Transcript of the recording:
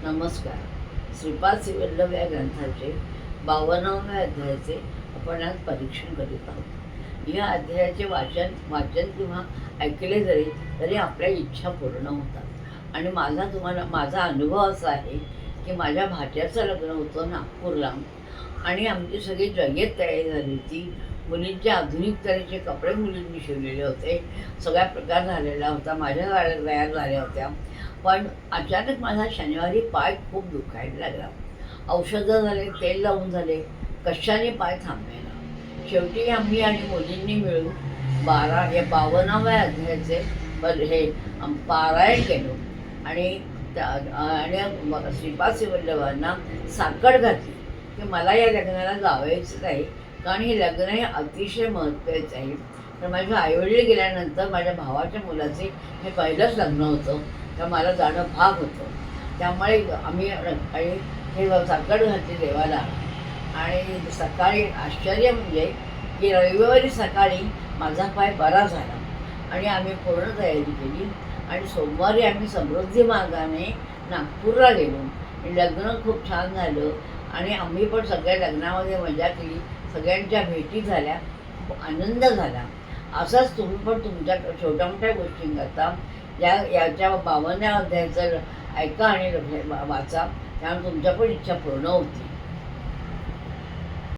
नमस्कार. श्रीपाद श्रीवल्लभ या ग्रंथाचे 52व्या अध्यायाचे आपण आज परीक्षण करीत आहोत. या अध्यायाचे वाचन किंवा ऐकले तरी आपल्या इच्छा पूर्ण होतात. आणि माझा अनुभव असा आहे की माझ्या भाच्याचं लग्न होतं नागपूरला आणि आमची सगळी जय्यत तयारी झाली होती. मुलींचे आधुनिक तऱ्हेचे कपडे मुलींनी शिवलेले होते. सगळा प्रकार झालेला होता. माझ्या गाड्या तयार झाल्या होत्या. पण अचानक माझा शनिवारी पाय खूप दुखायला लागला. औषधं झाले, तेल लावून झाले, कशाने पाय थांबेना. शेवटी आम्ही आणि मुलींनी मिळून 52व्या अध्यायाचे पारायण केलो आणि श्रीपाद श्रीवल्लभांना साकड घातली की मला या लग्नाला जावायचंच आहे, कारण हे लग्न हे अतिशय महत्त्वाचं आहे. तर माझ्या आईवडील गेल्यानंतर माझ्या भावाच्या मुलाचे हे पहिलंच लग्न होतं, तर मला जाणं भाग होतं. त्यामुळे आम्ही हे साकड घातली देवाला. आणि सकाळी आश्चर्य म्हणजे की रविवारी सकाळी माझा पाय बरा झाला आणि आम्ही पूर्ण तयारी केली आणि सोमवारी आम्ही समृद्धी मार्गाने नागपूरला गेलो. लग्न खूप छान झालं आणि आम्ही पण सगळ्या लग्नामध्ये मजा केली. सगळ्यांच्या भेटी झाल्या, खूप आनंद झाला. असाच तुम्ही पण तुमच्या छोट्या मोठ्या गोष्टींकरता याच्या 52व्या अध्यायाचं ऐका आणि वाचा, त्यामुळे तुमच्या पण इच्छा पूर्ण होती.